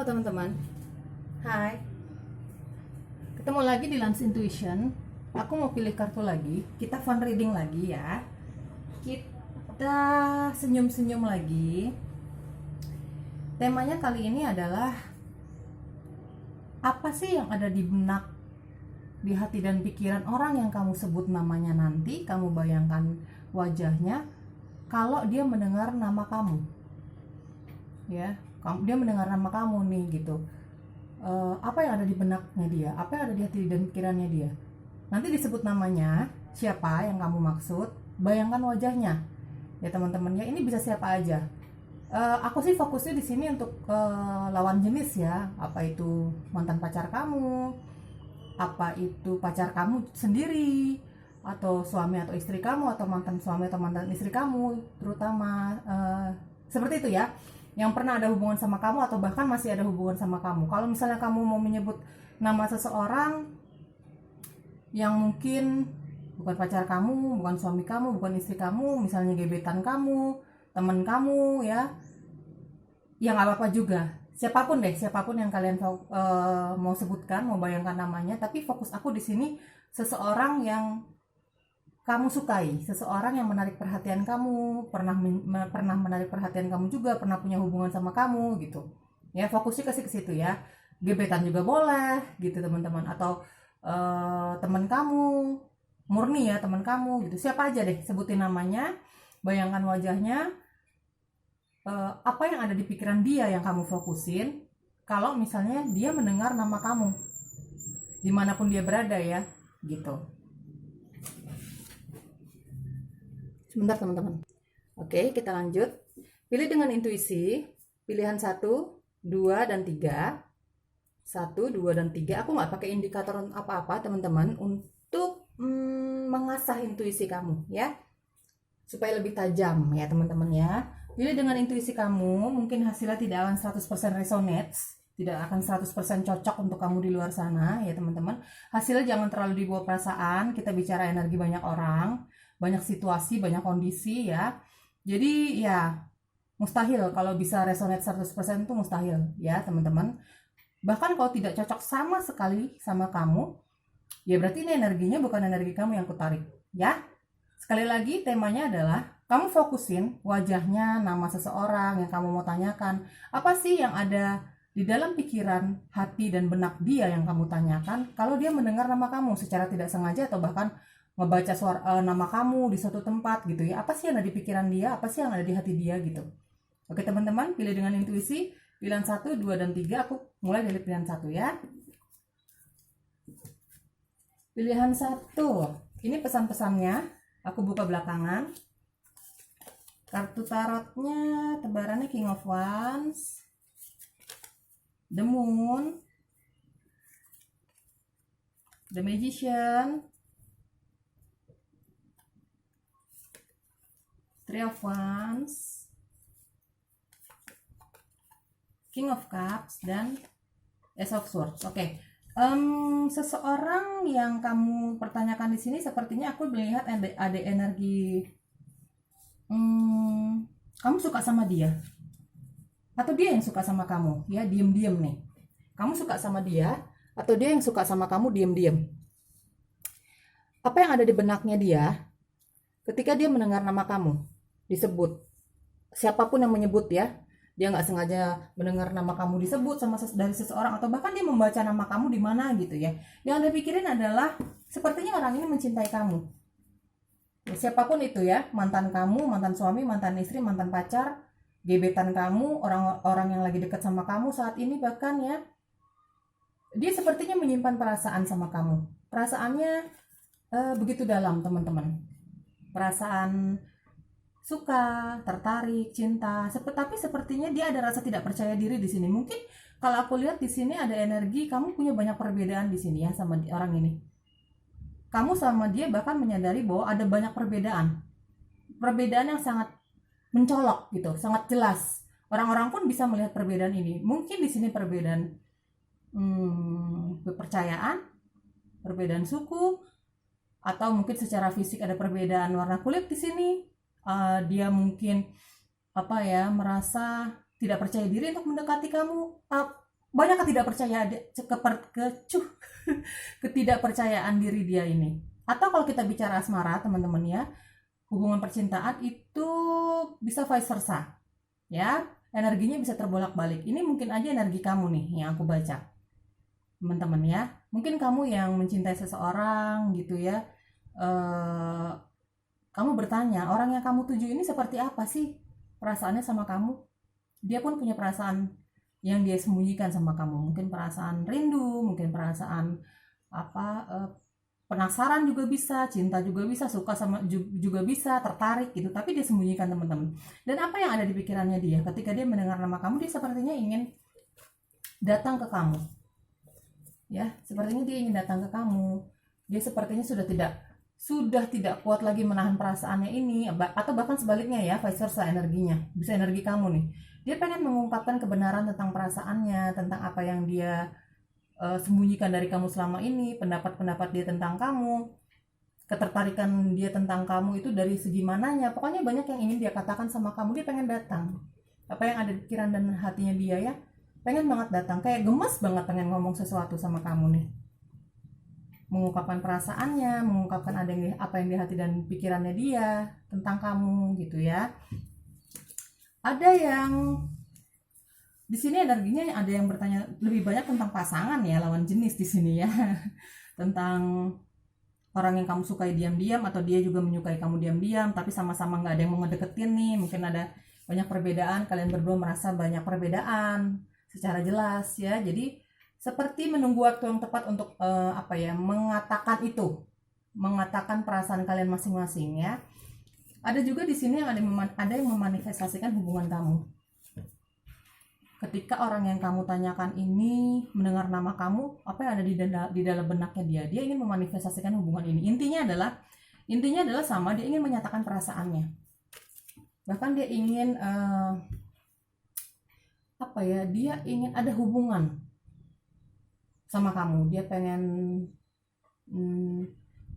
Halo teman-teman, hai. Ketemu lagi di Lance Intuition. Aku mau pilih kartu lagi. Kita fun reading lagi ya. Kita senyum-senyum lagi. Temanya kali ini adalah apa sih yang ada di benak, di hati dan pikiran orang yang kamu sebut namanya nanti. Kamu bayangkan wajahnya kalau dia mendengar nama kamu. Ya, dia mendengar nama kamu nih gitu. Apa yang ada di benaknya dia, apa yang ada di hati dan pikirannya dia. Nanti disebut namanya, siapa yang kamu maksud, bayangkan wajahnya. Ya teman-teman ya, ini bisa siapa aja. Aku sih fokusnya di sini untuk lawan jenis ya, apa itu mantan pacar kamu, apa itu pacar kamu sendiri, atau suami atau istri kamu, atau mantan suami atau mantan istri kamu, terutama seperti itu ya, yang pernah ada hubungan sama kamu atau bahkan masih ada hubungan sama kamu. Kalau misalnya kamu mau menyebut nama seseorang yang mungkin bukan pacar kamu, bukan suami kamu, bukan istri kamu, misalnya gebetan kamu, teman kamu ya nggak apa-apa juga. Siapapun deh, siapapun yang kalian mau sebutkan, mau bayangkan namanya. Tapi fokus aku di sini seseorang yang kamu sukai, seseorang yang menarik perhatian kamu, pernah menarik perhatian kamu juga, pernah punya hubungan sama kamu gitu. Ya, fokusnya ke situ ya. Gebetan juga boleh gitu teman-teman, atau teman kamu, murni ya teman kamu gitu. Siapa aja deh, sebutin namanya, bayangkan wajahnya, apa yang ada di pikiran dia yang kamu fokusin. Kalau misalnya dia mendengar nama kamu, dimanapun dia berada ya, gitu. Sebentar teman-teman. Oke, kita lanjut. Pilih dengan intuisi. Pilihan 1, 2, dan 3. 1, 2, dan 3. Aku nggak pakai indikator apa-apa teman-teman untuk mengasah intuisi kamu ya, supaya lebih tajam ya teman-teman ya. Pilih dengan intuisi kamu. Mungkin hasilnya tidak akan 100% resonate, tidak akan 100% cocok untuk kamu di luar sana ya teman-teman. Hasilnya jangan terlalu dibawa perasaan. Kita bicara energi banyak orang, banyak situasi, banyak kondisi ya. Jadi ya mustahil kalau bisa resonate 100% itu mustahil ya teman-teman. Bahkan kalau tidak cocok sama sekali sama kamu, ya berarti ini energinya bukan energi kamu yang kutarik ya. Sekali lagi temanya adalah kamu fokusin wajahnya, nama seseorang yang kamu mau tanyakan. Apa sih yang ada di dalam pikiran, hati, dan benak dia yang kamu tanyakan kalau dia mendengar nama kamu secara tidak sengaja atau bahkan ngebaca nama kamu di suatu tempat gitu ya. Apa sih yang ada di pikiran dia, apa sih yang ada di hati dia gitu. Oke teman-teman, pilih dengan intuisi. Pilihan 1, 2, dan 3. Aku mulai dari pilihan 1 ya. Pilihan 1. Ini pesan-pesannya. Aku buka belakangan. Kartu tarotnya, tebarannya King of Wands, The Moon, The Magician, Three of Wands, King of Cups, dan Ace of Swords. Oke. Seseorang yang kamu pertanyakan di sini sepertinya aku melihat ada energi kamu suka sama dia atau dia yang suka sama kamu ya, diem-diem nih. Kamu suka sama dia atau dia yang suka sama kamu diem-diem. Apa yang ada di benaknya dia ketika dia mendengar nama kamu disebut, siapapun yang menyebut ya, dia nggak sengaja mendengar nama kamu disebut dari seseorang, atau bahkan dia membaca nama kamu di mana gitu ya. Yang Anda pikirin adalah sepertinya orang ini mencintai kamu. Ya, siapapun itu ya, mantan kamu, mantan suami, mantan istri, mantan pacar, gebetan kamu, orang-orang yang lagi dekat sama kamu saat ini bahkan ya, dia sepertinya menyimpan perasaan sama kamu. Perasaannya begitu dalam teman-teman. Perasaan suka, tertarik, cinta, tapi sepertinya dia ada rasa tidak percaya diri di sini. Mungkin kalau aku lihat di sini ada energi kamu punya banyak perbedaan di sini ya sama orang ini. Kamu sama dia bahkan menyadari bahwa ada banyak perbedaan yang sangat mencolok gitu, sangat jelas. Orang-orang pun bisa melihat perbedaan ini. Mungkin di sini perbedaan kepercayaan, perbedaan suku, atau mungkin secara fisik ada perbedaan warna kulit di sini. Dia mungkin merasa tidak percaya diri untuk mendekati kamu. banyak ketidakpercayaan ketidakpercayaan diri dia ini. Atau kalau kita bicara asmara teman-teman ya, hubungan percintaan itu bisa vice versa ya, energinya bisa terbolak-balik. Ini mungkin aja energi kamu nih yang aku baca teman-teman ya. Mungkin kamu yang mencintai seseorang gitu ya, kamu bertanya orang yang kamu tuju ini seperti apa sih perasaannya sama kamu. Dia pun punya perasaan yang dia sembunyikan sama kamu, mungkin perasaan rindu, mungkin perasaan penasaran juga bisa, cinta juga bisa, suka sama juga bisa, tertarik gitu, tapi dia sembunyikan teman-teman. Dan apa yang ada di pikirannya dia ketika dia mendengar nama kamu, dia sepertinya ingin datang ke kamu ya, sepertinya dia ingin datang ke kamu. Dia sepertinya sudah tidak kuat lagi menahan perasaannya ini, atau bahkan sebaliknya ya, vice versa, energinya bisa energi kamu nih. Dia pengen mengungkapkan kebenaran tentang perasaannya, tentang apa yang dia sembunyikan dari kamu selama ini, pendapat-pendapat dia tentang kamu, ketertarikan dia tentang kamu itu dari segi mananya. Pokoknya banyak yang ingin dia katakan sama kamu. Dia pengen datang. Apa yang ada di pikiran dan hatinya dia ya, pengen banget datang, kayak gemes banget pengen ngomong sesuatu sama kamu nih, mengungkapkan perasaannya, mengungkapkan apa yang di hati dan pikirannya dia tentang kamu gitu ya. Ada yang di sini energinya, ada yang bertanya lebih banyak tentang pasangan ya, lawan jenis di sini ya. Tentang orang yang kamu sukai diam-diam, atau dia juga menyukai kamu diam-diam, tapi sama-sama nggak ada yang mau ngedeketin nih. Mungkin ada banyak perbedaan, kalian berdua merasa banyak perbedaan secara jelas ya. Jadi seperti menunggu waktu yang tepat untuk mengatakan perasaan kalian masing-masing ya. Ada juga di sini yang ada yang memanifestasikan hubungan kamu. Ketika orang yang kamu tanyakan ini mendengar nama kamu, apa yang ada di dalam benaknya dia ingin memanifestasikan hubungan ini. Intinya adalah sama, dia ingin menyatakan perasaannya. Bahkan dia ingin dia ingin ada hubungan sama kamu. Dia pengen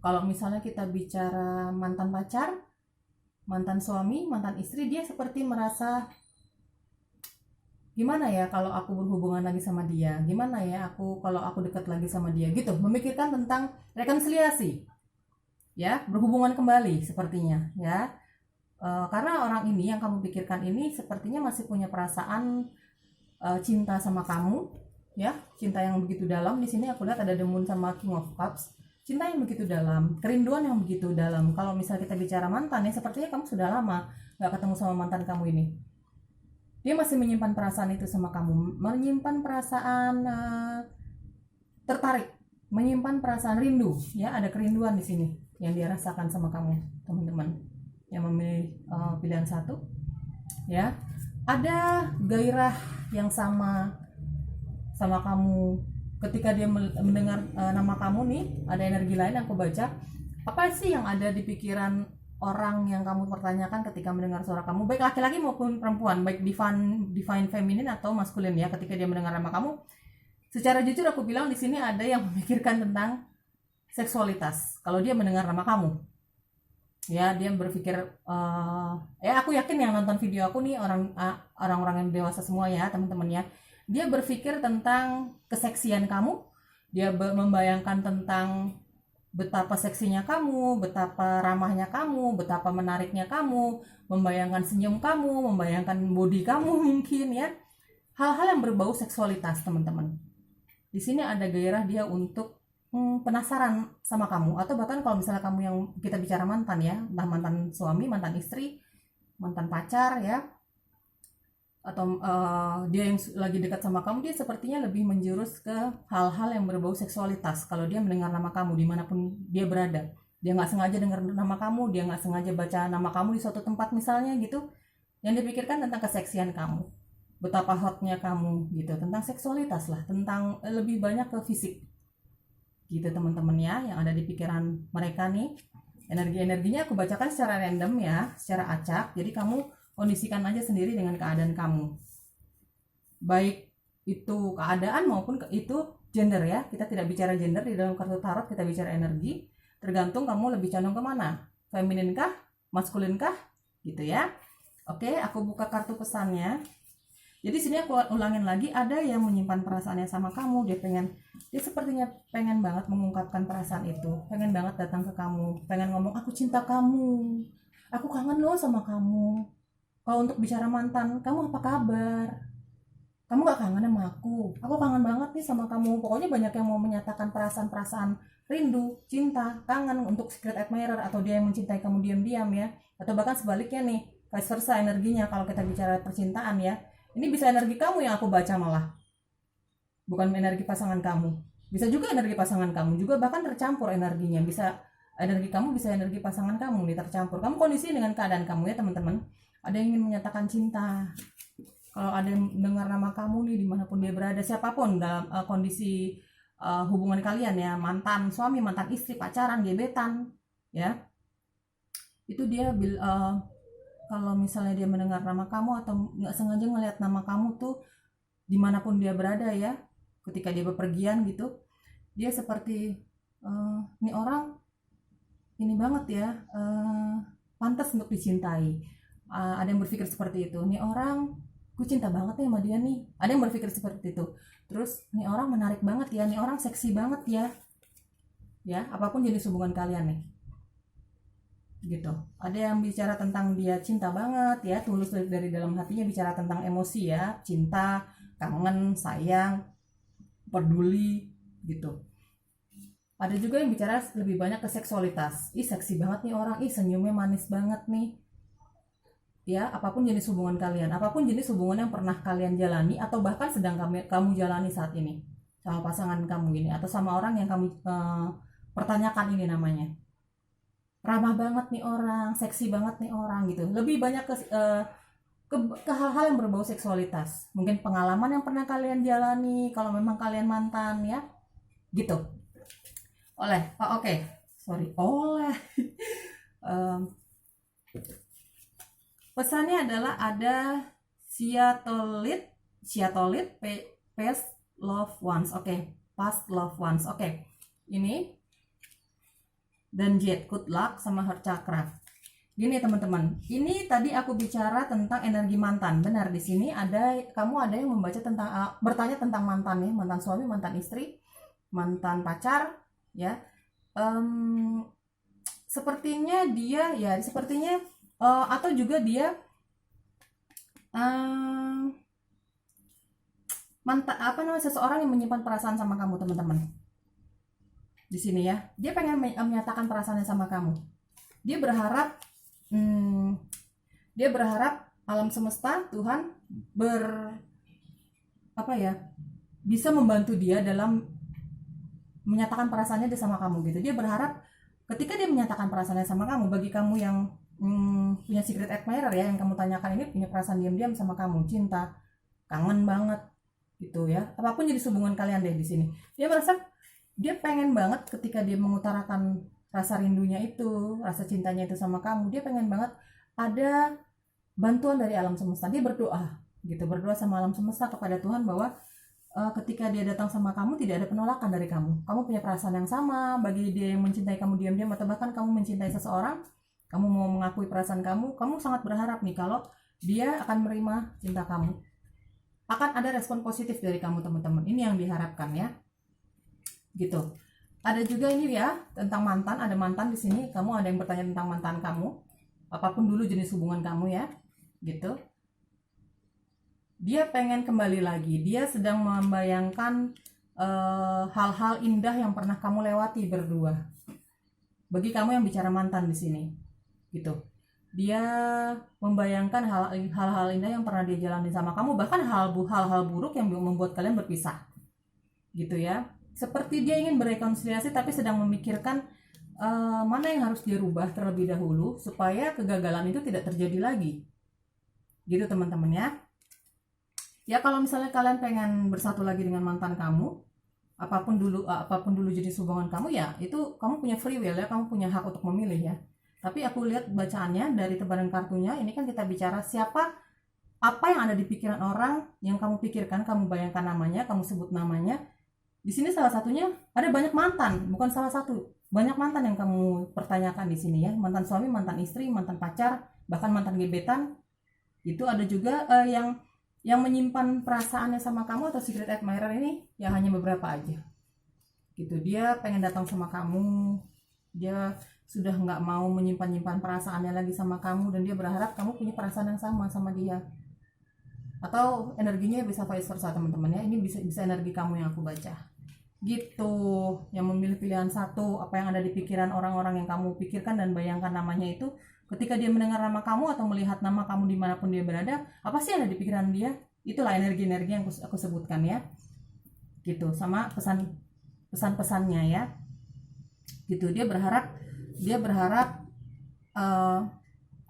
kalau misalnya kita bicara mantan pacar, mantan suami, mantan istri, dia seperti merasa, gimana ya kalau aku berhubungan lagi sama dia, gimana ya kalau aku dekat lagi sama dia gitu, memikirkan tentang rekonsiliasi ya, berhubungan kembali sepertinya ya. Karena orang ini yang kamu pikirkan ini sepertinya masih punya perasaan cinta sama kamu ya, cinta yang begitu dalam. Di sini aku lihat ada The Moon sama King of Cups, cinta yang begitu dalam, kerinduan yang begitu dalam. Kalau misalnya kita bicara mantan ya, sepertinya kamu sudah lama gak ketemu sama mantan kamu ini. Dia masih menyimpan perasaan itu sama kamu, menyimpan perasaan tertarik, menyimpan perasaan rindu ya. Ada kerinduan di sini yang dia rasakan sama kamu teman-teman yang memilih pilihan satu ya. Ada gairah yang sama kamu ketika dia mendengar nama kamu nih. Ada energi lain yang aku baca. Apa sih yang ada di pikiran orang yang kamu pertanyakan ketika mendengar suara kamu, baik laki-laki maupun perempuan, baik divine feminine atau maskulin ya. Ketika dia mendengar nama kamu, secara jujur aku bilang di sini ada yang memikirkan tentang seksualitas. Kalau dia mendengar nama kamu ya, dia berpikir aku yakin yang nonton video aku nih orang-orang yang dewasa semua ya teman-teman ya. Dia berpikir tentang keseksian kamu, dia membayangkan tentang betapa seksinya kamu, betapa ramahnya kamu, betapa menariknya kamu, membayangkan senyum kamu, membayangkan body kamu mungkin ya. Hal-hal yang berbau seksualitas teman-teman. Di sini ada gairah dia untuk penasaran sama kamu, atau bahkan kalau misalnya kamu yang kita bicara mantan ya, entah mantan suami, mantan istri, mantan pacar ya, atau dia yang lagi dekat sama kamu, dia sepertinya lebih menjurus ke hal-hal yang berbau seksualitas. Kalau dia mendengar nama kamu dimanapun dia berada, dia nggak sengaja dengar nama kamu, dia nggak sengaja baca nama kamu di suatu tempat misalnya gitu, yang dipikirkan tentang keseksian kamu, betapa hotnya kamu gitu, tentang seksualitas lah, tentang lebih banyak ke fisik gitu teman-teman ya, yang ada di pikiran mereka nih. Energinya aku bacakan secara random ya, secara acak, jadi kamu kondisikan aja sendiri dengan keadaan kamu, baik itu keadaan maupun itu gender ya. Kita tidak bicara gender di dalam kartu tarot, kita bicara energi. Tergantung kamu lebih condong kemana, feminin kah, maskulin kah gitu ya. Oke, aku buka kartu pesannya. Jadi sini aku ulangin lagi, ada yang menyimpan perasaannya sama kamu, dia sepertinya pengen banget mengungkapkan perasaan itu, pengen banget datang ke kamu, pengen ngomong aku cinta kamu, aku kangen loh sama kamu. Kalau untuk bicara mantan, kamu apa kabar? Kamu gak kangen sama aku kangen banget nih sama kamu. Pokoknya banyak yang mau menyatakan perasaan-perasaan rindu, cinta, kangen untuk secret admirer, atau dia yang mencintai kamu diam-diam ya, atau bahkan sebaliknya nih, vice versa energinya. Kalau kita bicara percintaan ya, ini bisa energi kamu yang aku baca malah, bukan energi pasangan kamu. Bisa juga energi pasangan kamu juga, bahkan tercampur energinya. Bisa energi kamu, bisa energi pasangan kamu nih tercampur. Kamu kondisi dengan keadaan kamu ya teman-teman. Ada yang ingin menyatakan cinta. Kalau ada yang dengar nama kamu nih dimanapun dia berada, siapapun dalam kondisi hubungan kalian ya, mantan suami, mantan istri, pacaran, gebetan ya, itu dia kalau misalnya dia mendengar nama kamu atau nggak sengaja ngelihat nama kamu tuh dimanapun dia berada ya, ketika dia bepergian gitu, dia seperti ini orang ini banget ya, pantas untuk dicintai. Ada yang berpikir seperti itu, nih orang gue cinta banget nih sama dia nih, ada yang berpikir seperti itu. Terus nih orang menarik banget ya, nih orang seksi banget ya apapun jenis hubungan kalian nih gitu. Ada yang bicara tentang dia cinta banget ya, tulus dari dalam hatinya, bicara tentang emosi ya, cinta, kangen, sayang, peduli gitu. Ada juga yang bicara lebih banyak ke seksualitas, ih seksi banget nih orang, ih senyumnya manis banget nih ya. Apapun jenis hubungan kalian, apapun jenis hubungan yang pernah kalian jalani atau bahkan sedang kamu jalani saat ini sama pasangan kamu ini, atau sama orang yang kamu pertanyakan ini namanya, ramah banget nih orang, seksi banget nih orang gitu. Lebih banyak ke hal-hal yang berbau seksualitas, mungkin pengalaman yang pernah kalian jalani kalau memang kalian mantan ya gitu. Oleh pesannya adalah ada Seatolite past love ones. Past love ones. Ini dan Jet good luck sama heart chakra. Gini teman-teman, ini tadi aku bicara tentang energi mantan. Benar, di sini kamu ada yang membaca tentang bertanya tentang mantan ya, mantan suami, mantan istri, mantan pacar ya. Sepertinya dia ya, atau juga dia seseorang yang menyimpan perasaan sama kamu teman-teman. Di sini ya, dia pengen menyatakan perasaannya sama kamu. Dia berharap alam semesta, Tuhan bisa membantu dia dalam menyatakan perasaannya dia sama kamu gitu. Dia berharap ketika dia menyatakan perasaannya sama kamu, bagi kamu yang punya secret admirer ya, yang kamu tanyakan ini punya perasaan diam-diam sama kamu, cinta, kangen banget gitu ya. Apapun jadi hubungan kalian deh di sini. Dia merasa dia pengen banget ketika dia mengutarakan rasa rindunya itu, rasa cintanya itu sama kamu, dia pengen banget ada bantuan dari alam semesta. Dia berdoa sama alam semesta kepada Tuhan bahwa ketika dia datang sama kamu tidak ada penolakan dari kamu. Kamu punya perasaan yang sama bagi dia yang mencintai kamu diam-diam, atau bahkan kamu mencintai seseorang, kamu mau mengakui perasaan kamu sangat berharap nih kalau dia akan menerima cinta kamu. Akan ada respon positif dari kamu teman-teman. Ini yang diharapkan ya. Gitu. Ada juga ini ya tentang mantan, ada mantan di sini. Kamu ada yang bertanya tentang mantan kamu. Apapun dulu jenis hubungan kamu ya. Gitu. Dia pengen kembali lagi. Dia sedang membayangkan hal-hal indah yang pernah kamu lewati berdua. Bagi kamu yang bicara mantan di sini. Gitu. Dia membayangkan hal-hal indah yang pernah dia jalani sama kamu, bahkan hal-hal buruk yang membuat kalian berpisah. Gitu ya. Seperti dia ingin berrekonsiliasi tapi sedang memikirkan mana yang harus dia rubah terlebih dahulu supaya kegagalan itu tidak terjadi lagi. Gitu teman-teman ya. Ya kalau misalnya kalian pengen bersatu lagi dengan mantan kamu, apapun dulu jenis hubungan kamu ya, itu kamu punya free will ya, kamu punya hak untuk memilih ya. Tapi aku lihat bacaannya dari tebaran kartunya, ini kan kita bicara apa yang ada di pikiran orang yang kamu pikirkan, kamu bayangkan namanya, kamu sebut namanya. Di sini salah satunya ada banyak mantan, bukan salah satu, banyak mantan yang kamu pertanyakan di sini ya, mantan suami, mantan istri, mantan pacar, bahkan mantan gebetan. Itu ada juga yang Yang menyimpan perasaannya sama kamu atau secret admirer ini ya hanya beberapa aja gitu. Dia pengen datang sama kamu, dia sudah nggak mau menyimpan perasaannya lagi sama kamu, dan dia berharap kamu punya perasaan yang sama dia. Atau energinya bisa vice versa teman-teman ya, ini bisa energi kamu yang aku baca gitu. Yang memilih pilihan satu, apa yang ada di pikiran orang-orang yang kamu pikirkan dan bayangkan namanya itu, ketika dia mendengar nama kamu atau melihat nama kamu dimanapun dia berada, apa sih yang ada di pikiran dia? Itulah energi-energi yang aku sebutkan ya gitu, sama pesan-pesannya ya gitu. Dia berharap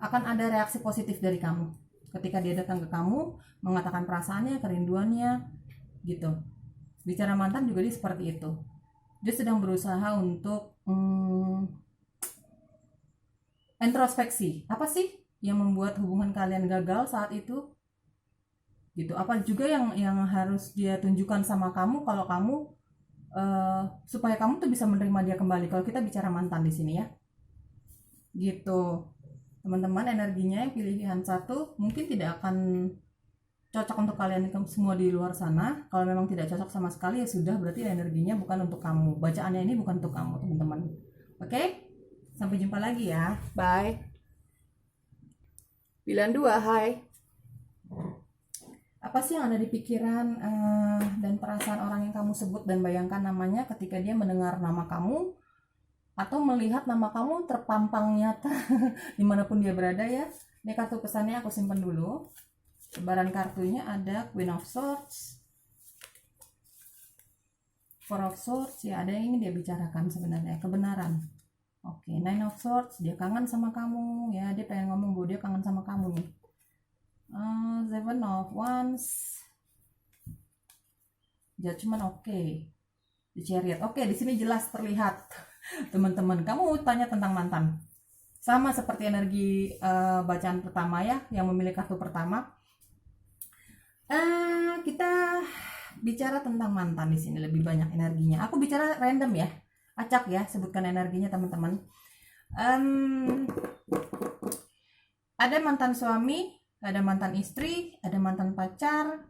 akan ada reaksi positif dari kamu ketika dia datang ke kamu, mengatakan perasaannya, kerinduannya gitu. Bicara mantan juga dia seperti itu. Dia sedang berusaha untuk introspeksi. Apa sih yang membuat hubungan kalian gagal saat itu? Gitu. Apa juga yang harus dia tunjukkan sama kamu kalau kamu supaya kamu tuh bisa menerima dia kembali. Kalau kita bicara mantan di sini ya. Gitu. Teman-teman, energinya yang pilihan satu mungkin tidak akan cocok untuk kalian semua di luar sana. Kalau memang tidak cocok sama sekali ya sudah, berarti energinya bukan untuk kamu. Bacaannya ini bukan untuk kamu teman-teman. Oke? Sampai jumpa lagi ya. Bye. Pilihan 2, hai. Apa sih yang ada di pikiran dan perasaan orang yang kamu sebut dan bayangkan namanya ketika dia mendengar nama kamu atau melihat nama kamu terpampang nyata dimanapun dia berada ya. Ini kartu pesannya aku simpan dulu. Sebaran kartunya ada Queen of Swords, Four of Swords, ya ada yang ingin dia bicarakan sebenarnya, kebenaran. Oke, Nine of Swords, dia kangen sama kamu ya, dia pengen ngomong bahwa dia kangen sama kamu nih. Seven of Wands, Judgment, oke. The Chariot, oke, di sini jelas terlihat teman-teman, kamu tanya tentang mantan. Sama seperti energi bacaan pertama ya, yang memilih kartu pertama. Kita bicara tentang mantan di sini lebih banyak energinya. Aku bicara random ya, acak ya, sebutkan energinya teman-teman. Ada mantan suami, ada mantan istri, ada mantan pacar.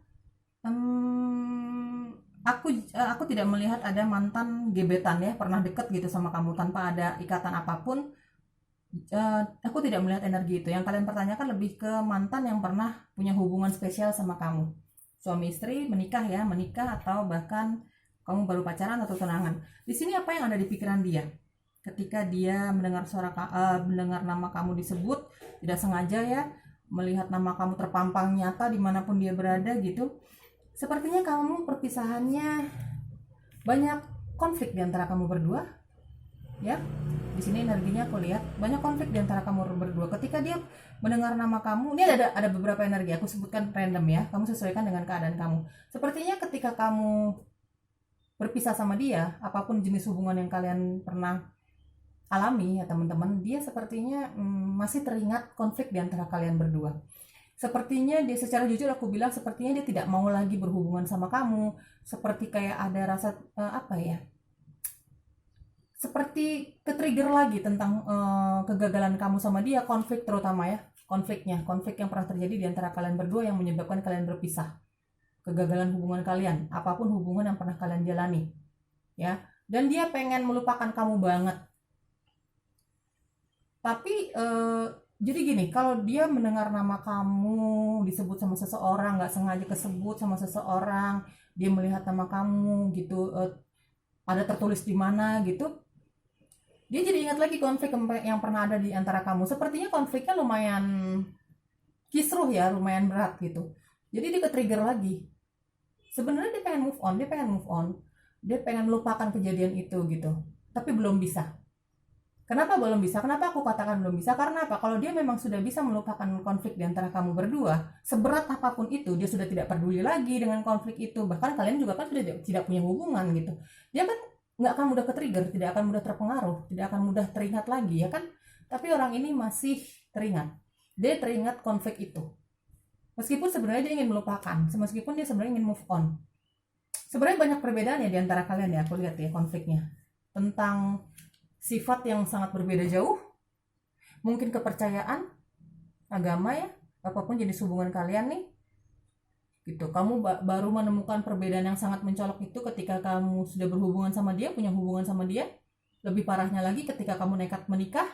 Aku tidak melihat ada mantan gebetan ya, pernah deket gitu sama kamu tanpa ada ikatan apapun. Aku tidak melihat energi itu. Yang kalian pertanyakan lebih ke mantan yang pernah punya hubungan spesial sama kamu, suami istri, menikah ya, menikah atau bahkan kamu baru pacaran atau tunangan. Di sini apa yang ada di pikiran dia ketika dia mendengar mendengar nama kamu disebut, tidak sengaja ya, melihat nama kamu terpampang nyata dimanapun dia berada gitu. Sepertinya kamu perpisahannya banyak konflik di antara kamu berdua ya. Di sini energinya aku lihat banyak konflik di antara kamu berdua ketika dia mendengar nama kamu. Ini ada beberapa energi, aku sebutkan random ya, kamu sesuaikan dengan keadaan kamu. Sepertinya ketika kamu berpisah sama dia, apapun jenis hubungan yang kalian pernah alami ya teman-teman, dia sepertinya masih teringat konflik di antara kalian berdua. Sepertinya dia, secara jujur aku bilang, sepertinya dia tidak mau lagi berhubungan sama kamu. Seperti kayak ada rasa apa ya, seperti ke-trigger lagi tentang kegagalan kamu sama dia, konflik terutama ya, konflik yang pernah terjadi di antara kalian berdua yang menyebabkan kalian berpisah, kegagalan hubungan kalian, apapun hubungan yang pernah kalian jalani ya. Dan dia pengen melupakan kamu banget. Tapi jadi gini, kalau dia mendengar nama kamu disebut sama seseorang, nggak sengaja kesebut sama seseorang, dia melihat nama kamu gitu, ada tertulis di mana gitu, dia jadi ingat lagi konflik yang pernah ada di antara kamu. Sepertinya konfliknya lumayan kisruh ya, lumayan berat gitu. Jadi dia ke-trigger lagi. Sebenarnya dia pengen move on, dia pengen melupakan kejadian itu gitu, tapi belum bisa. Kenapa belum bisa? Kenapa aku katakan belum bisa? Karena apa? Kalau dia memang sudah bisa melupakan konflik di antara kamu berdua, seberat apapun itu, dia sudah tidak peduli lagi dengan konflik itu. Bahkan kalian juga kan sudah tidak punya hubungan gitu. Dia kan nggak akan mudah ke-trigger, tidak akan mudah terpengaruh, tidak akan mudah teringat lagi ya kan. Tapi orang ini masih teringat. Dia teringat konflik itu. Meskipun sebenarnya dia ingin melupakan, meskipun dia sebenarnya ingin move on. Sebenarnya banyak perbedaan ya di antara kalian ya, aku lihat ya konfliknya. Tentang sifat yang sangat berbeda jauh, mungkin kepercayaan, agama ya, apapun jenis hubungan kalian nih. gitu. Kamu baru menemukan perbedaan yang sangat mencolok itu ketika kamu sudah berhubungan sama dia, punya hubungan sama dia. Lebih parahnya lagi ketika kamu nekat menikah,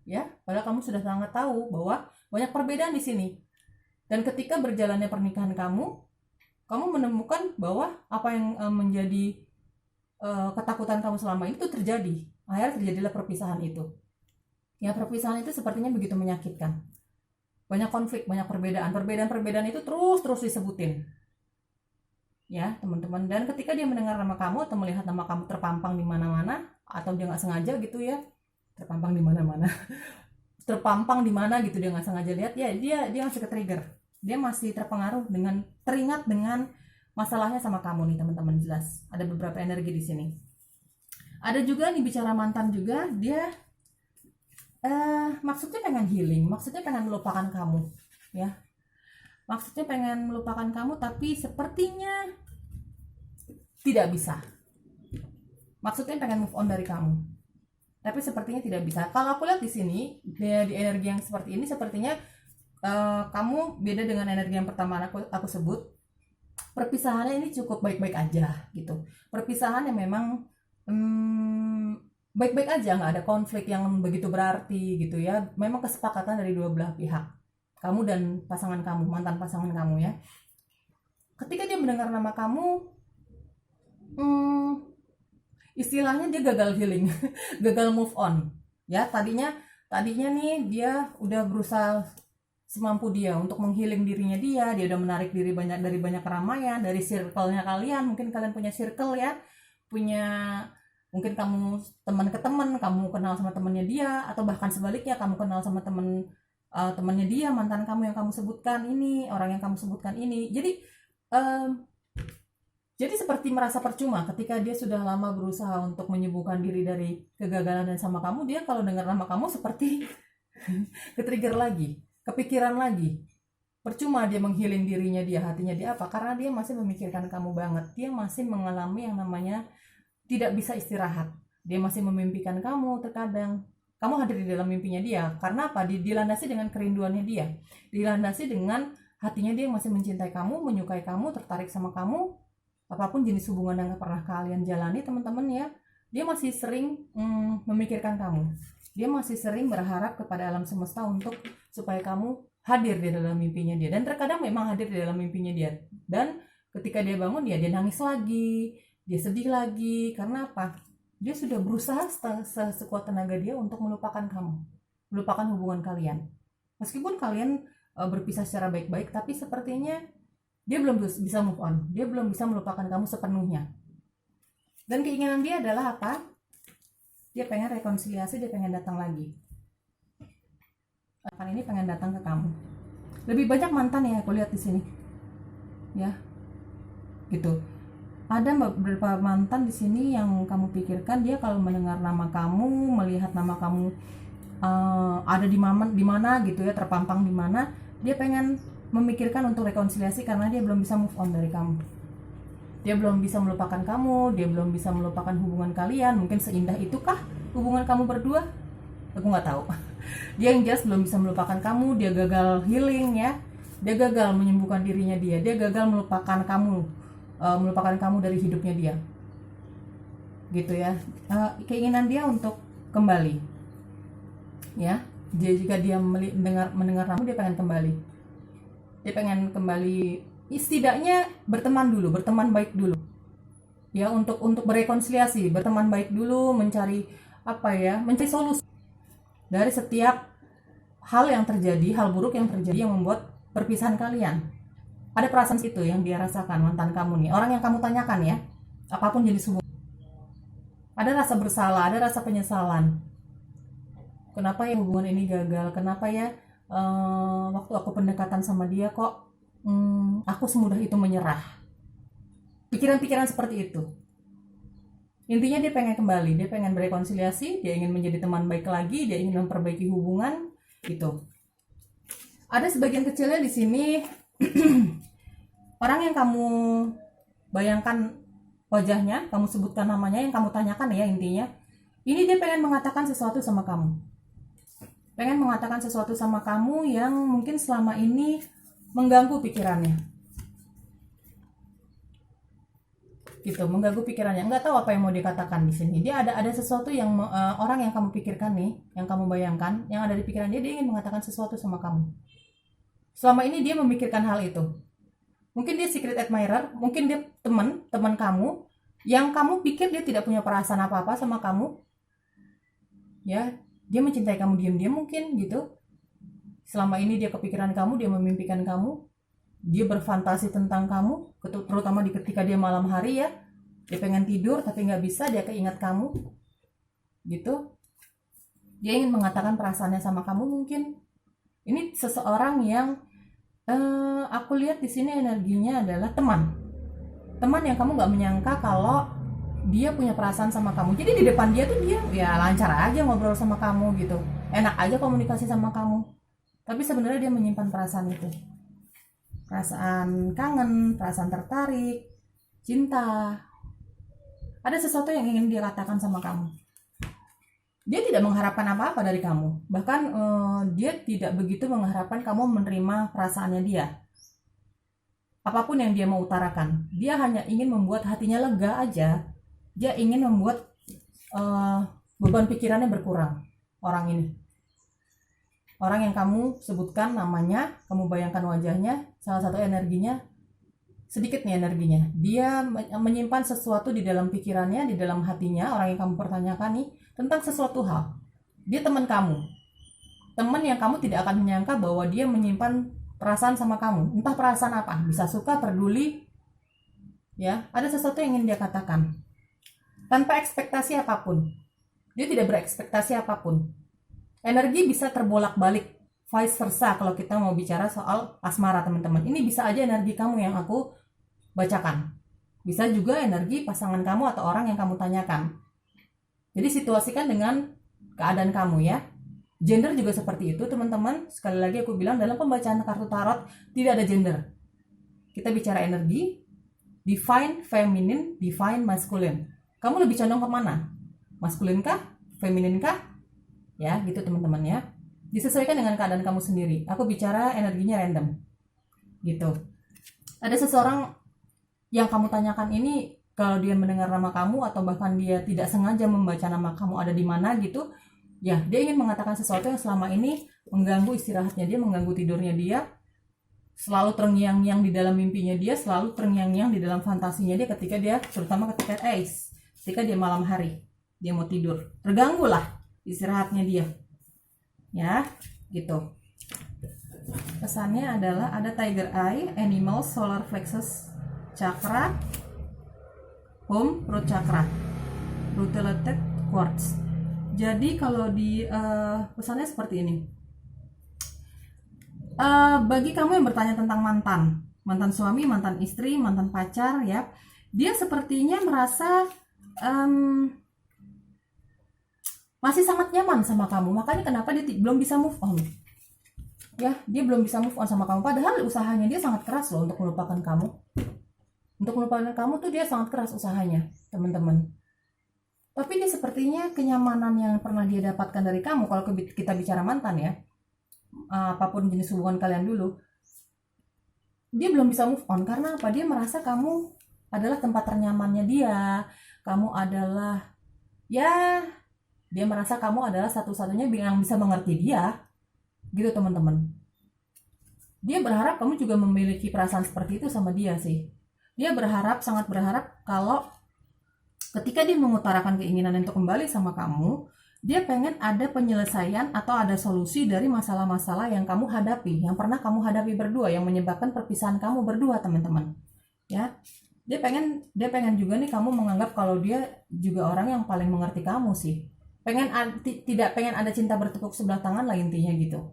ya, padahal kamu sudah sangat tahu bahwa banyak perbedaan di sini. Dan ketika berjalannya pernikahan kamu menemukan bahwa apa yang menjadi ketakutan kamu selama ini itu terjadi. Akhirnya terjadilah perpisahan itu. Ya, perpisahan itu sepertinya begitu menyakitkan. Banyak konflik, banyak perbedaan itu terus disebutin, ya teman-teman. Dan ketika dia mendengar nama kamu atau melihat nama kamu terpampang di mana-mana, atau dia nggak sengaja gitu ya, terpampang di mana-mana terpampang di mana gitu, dia nggak sengaja lihat, ya dia masih ke-trigger, dia masih terpengaruh teringat dengan masalahnya sama kamu nih teman-teman. Jelas ada beberapa energi di sini. Ada juga nih bicara mantan juga, dia maksudnya pengen healing, maksudnya pengen melupakan kamu, ya. Maksudnya pengen melupakan kamu, tapi sepertinya tidak bisa. Maksudnya pengen move on dari kamu, tapi sepertinya tidak bisa. Kalau aku lihat di sini, dia di energi yang seperti ini, sepertinya kamu beda dengan energi yang pertama aku sebut. Perpisahannya ini cukup baik-baik aja gitu. Perpisahan yang memang baik-baik aja, nggak ada konflik yang begitu berarti gitu ya. Memang kesepakatan dari dua belah pihak, kamu dan pasangan kamu, mantan pasangan kamu ya. Ketika dia mendengar nama kamu, istilahnya dia gagal healing gagal move on ya. Tadinya nih dia udah berusaha semampu dia untuk menghealing dirinya, dia udah menarik diri dari banyak keramaian, dari circle-nya kalian. Mungkin kalian punya circle ya, mungkin kamu teman ke teman, kamu kenal sama temannya dia, atau bahkan sebaliknya kamu kenal sama temannya dia, mantan kamu yang kamu sebutkan ini, orang yang kamu sebutkan ini. Jadi seperti merasa percuma ketika dia sudah lama berusaha untuk menyembuhkan diri dari kegagalan dan sama kamu. Dia kalau dengar nama kamu seperti ke-trigger lagi, kepikiran lagi. Percuma dia menghealing dirinya dia, hatinya dia, apa? Karena dia masih memikirkan kamu banget. Dia masih mengalami yang namanya tidak bisa istirahat. Dia masih memimpikan kamu terkadang. Kamu hadir di dalam mimpinya dia. Karena apa? Dilandasi dengan kerinduannya dia. Dilandasi dengan hatinya dia masih mencintai kamu, menyukai kamu, tertarik sama kamu. Apapun jenis hubungan yang pernah kalian jalani teman-teman ya, dia masih sering memikirkan kamu. Dia masih sering berharap kepada alam semesta supaya kamu hadir di dalam mimpinya dia. Dan terkadang memang hadir di dalam mimpinya dia. Dan ketika dia bangun dia nangis lagi, dia sedih lagi. Karena apa? Dia sudah berusaha sekuat tenaga dia untuk melupakan kamu, melupakan hubungan kalian. Meskipun kalian berpisah secara baik-baik, tapi sepertinya dia belum bisa move on. Dia belum bisa melupakan kamu sepenuhnya. Dan keinginan dia adalah apa? Dia pengen rekonsiliasi, dia pengen datang lagi. Mantan ini pengen datang ke kamu. Lebih banyak mantan ya aku lihat di sini. Ya. Gitu. Ada beberapa mantan di sini yang kamu pikirkan, dia kalau mendengar nama kamu, melihat nama kamu ada di mana gitu ya, terpampang di mana, dia pengen memikirkan untuk rekonsiliasi karena dia belum bisa move on dari kamu. Dia belum bisa melupakan kamu, dia belum bisa melupakan hubungan kalian. Mungkin seindah itukah hubungan kamu berdua? Aku nggak tahu. Dia yang jelas belum bisa melupakan kamu, dia gagal healing ya. Dia gagal menyembuhkan dirinya dia gagal melupakan kamu dari hidupnya dia. Gitu ya. Keinginan dia untuk kembali. Ya. Jika dia mendengar kamu, dia pengen kembali. Dia pengen kembali, setidaknya berteman baik dulu. Ya, untuk berrekonsiliasi, berteman baik dulu, mencari solusi dari setiap hal yang terjadi, hal buruk yang terjadi yang membuat perpisahan kalian. Ada perasaan itu yang dia rasakan, mantan kamu nih, orang yang kamu tanyakan ya, apapun jenis hubungan. Ada rasa bersalah, ada rasa penyesalan. Kenapa ya hubungan ini gagal? Kenapa ya waktu aku pendekatan sama dia kok aku semudah itu menyerah? Pikiran-pikiran seperti itu. Intinya dia pengen kembali, dia pengen berekonsiliasi, dia ingin menjadi teman baik lagi, dia ingin memperbaiki hubungan gitu. Ada sebagian kecilnya di sini orang yang kamu bayangkan wajahnya, kamu sebutkan namanya, yang kamu tanyakan ya intinya. Ini dia pengen mengatakan sesuatu sama kamu. Pengen mengatakan sesuatu sama kamu yang mungkin selama ini mengganggu pikirannya. gitu, mengganggu pikirannya. Nggak tahu apa yang mau dikatakan di sini. Dia ada sesuatu yang orang yang kamu pikirkan nih, yang kamu bayangkan, yang ada di pikiran dia ingin mengatakan sesuatu sama kamu. Selama ini dia memikirkan hal itu. Mungkin dia secret admirer, mungkin dia teman kamu yang kamu pikir dia tidak punya perasaan apa-apa sama kamu. Ya, dia mencintai kamu diam-diam mungkin gitu. Selama ini dia kepikiran kamu, dia memimpikan kamu, dia berfantasi tentang kamu, terutama ketika dia malam hari ya. Dia pengen tidur tapi nggak bisa, dia keingat kamu gitu. Dia ingin mengatakan perasaannya sama kamu mungkin. Ini seseorang yang aku lihat di sini energinya adalah teman yang kamu nggak menyangka kalau dia punya perasaan sama kamu. Jadi di depan dia tuh dia ya lancar aja ngobrol sama kamu gitu, enak aja komunikasi sama kamu, tapi sebenarnya dia menyimpan perasaan itu, perasaan kangen, perasaan tertarik, cinta. Ada sesuatu yang ingin dia katakan sama kamu. Dia tidak mengharapkan apa-apa dari kamu. Bahkan dia tidak begitu mengharapkan kamu menerima perasaannya dia. Apapun yang dia mau utarakan, dia hanya ingin membuat hatinya lega aja. Dia ingin membuat beban pikirannya berkurang. Orang ini, orang yang kamu sebutkan namanya, kamu bayangkan wajahnya, salah satu energinya, sedikit nih energinya. Dia menyimpan sesuatu di dalam pikirannya, di dalam hatinya, orang yang kamu pertanyakan nih, tentang sesuatu hal. Dia teman kamu, teman yang kamu tidak akan menyangka bahwa dia menyimpan perasaan sama kamu. Entah perasaan apa, bisa suka, peduli, ya. Ada sesuatu yang ingin dia katakan tanpa ekspektasi apapun. Dia tidak berekspektasi apapun. Energi bisa terbolak-balik, vice versa. Kalau kita mau bicara soal asmara, teman-teman, ini bisa aja energi kamu yang aku bacakan, bisa juga energi pasangan kamu atau orang yang kamu tanyakan. Jadi situasikan dengan keadaan kamu ya. Gender juga seperti itu, teman-teman. Sekali lagi aku bilang, dalam pembacaan kartu tarot tidak ada gender. Kita bicara energi, divine feminine, divine masculine. Kamu lebih condong ke mana? Maskulin kah? Feminin kah? Ya, gitu teman-teman ya. Disesuaikan dengan keadaan kamu sendiri. Aku bicara energinya random. Gitu. Ada seseorang yang kamu tanyakan ini, kalau dia mendengar nama kamu atau bahkan dia tidak sengaja membaca nama kamu ada di mana gitu, ya dia ingin mengatakan sesuatu yang selama ini mengganggu istirahatnya dia, mengganggu tidurnya dia, selalu terngiang-ngiang di dalam mimpinya dia, selalu terngiang-ngiang di dalam fantasinya dia ketika dia, terutama ketika dia malam hari, dia mau tidur, terganggu lah istirahatnya dia, ya gitu. Pesannya adalah ada tiger eye, animal, solar plexus, chakra, home, root chakra, rutilated quartz. Jadi kalau di pesannya seperti ini. Bagi kamu yang bertanya tentang mantan suami, mantan istri, mantan pacar ya, dia sepertinya merasa masih sangat nyaman sama kamu. Makanya kenapa dia belum bisa move on. Ya, dia belum bisa move on sama kamu. Padahal usahanya dia sangat keras loh untuk melupakan kamu. Untuk melupakan kamu tuh dia sangat keras usahanya, teman-teman. Tapi dia sepertinya kenyamanan yang pernah dia dapatkan dari kamu, kalau kita bicara mantan ya, apapun jenis hubungan kalian dulu, dia belum bisa move on. Karena apa? Dia merasa kamu adalah tempat ternyamannya dia. Kamu adalah, ya, dia merasa kamu adalah satu-satunya yang bisa mengerti dia. Gitu teman-teman. Dia berharap kamu juga memiliki perasaan seperti itu sama dia sih. Dia sangat berharap kalau ketika dia mengutarakan keinginan untuk kembali sama kamu, dia pengen ada penyelesaian atau ada solusi dari masalah-masalah yang kamu hadapi, yang pernah kamu hadapi berdua, yang menyebabkan perpisahan kamu berdua, teman-teman. Ya, dia pengen juga nih kamu menganggap kalau dia juga orang yang paling mengerti kamu sih. Tidak pengen ada cinta bertepuk sebelah tangan lah intinya gitu.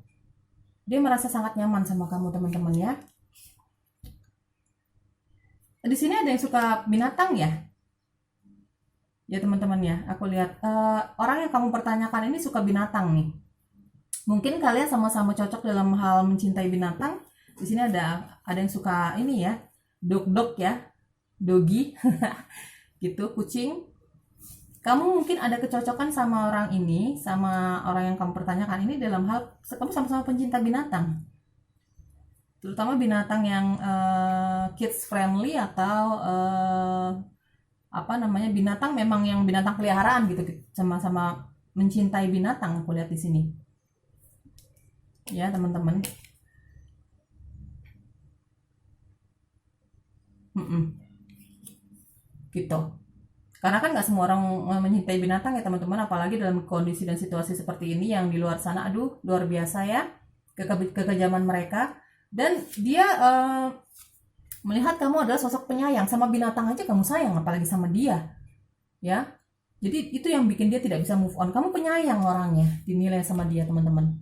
Dia merasa sangat nyaman sama kamu, teman-teman ya. Di sini ada yang suka binatang ya? Ya teman-teman ya, aku lihat orang yang kamu pertanyakan ini suka binatang nih. Mungkin kalian sama-sama cocok dalam hal mencintai binatang. Di sini ada yang suka ini ya, dog ya, doggy, gitu, kucing. Kamu mungkin ada kecocokan sama orang ini, sama orang yang kamu pertanyakan ini dalam hal kamu sama-sama pencinta binatang. Terutama binatang yang kids friendly atau apa namanya, binatang memang yang binatang peliharaan gitu, sama-sama mencintai binatang aku lihat di sini ya teman-teman. Gitu, karena kan nggak semua orang mencintai binatang ya teman-teman, apalagi dalam kondisi dan situasi seperti ini yang di luar sana, aduh luar biasa ya kekejaman mereka. Dan dia melihat kamu adalah sosok penyayang, sama binatang aja kamu sayang, apalagi sama dia ya. Jadi itu yang bikin dia tidak bisa move on. Kamu penyayang orangnya, dinilai sama dia teman-teman.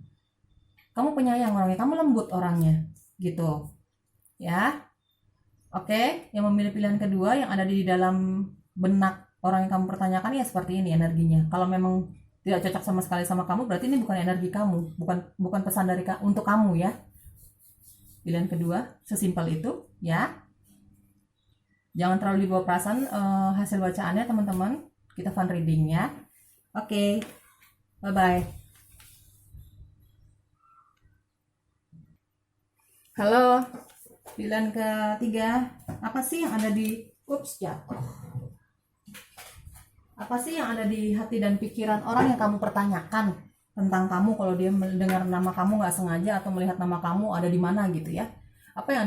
Kamu penyayang orangnya, kamu lembut orangnya gitu ya. Oke, yang memilih pilihan kedua yang ada di dalam benak orang yang kamu pertanyakan ya seperti ini energinya. Kalau memang tidak cocok sama sekali sama kamu, berarti ini bukan energi kamu, bukan pesan dari untuk kamu ya. Pilihan kedua, sesimpel itu ya. Jangan terlalu dibawa perasaan hasil bacaannya teman-teman. Kita fun reading ya. Oke, bye-bye. Halo, pilihan ketiga, apa sih yang ada di apa sih yang ada di hati dan pikiran orang yang kamu pertanyakan tentang kamu kalau dia mendengar nama kamu nggak sengaja atau melihat nama kamu ada di mana gitu ya? Apa yang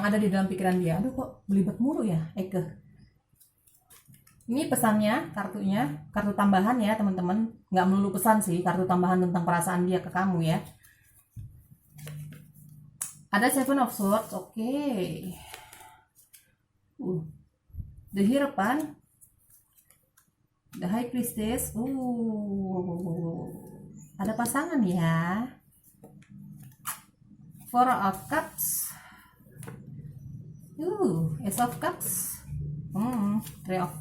ada di dalam pikiran dia? Aduh kok belibet mulu ya, Eke. Ini pesannya, kartu tambahan ya teman-teman. Nggak melulu pesan sih, kartu tambahan tentang perasaan dia ke kamu ya. Ada Seven of Swords, oke. The Hierophant, The High Priestess, ada pasangan ya. Four of Cups, Ace of Cups, Three of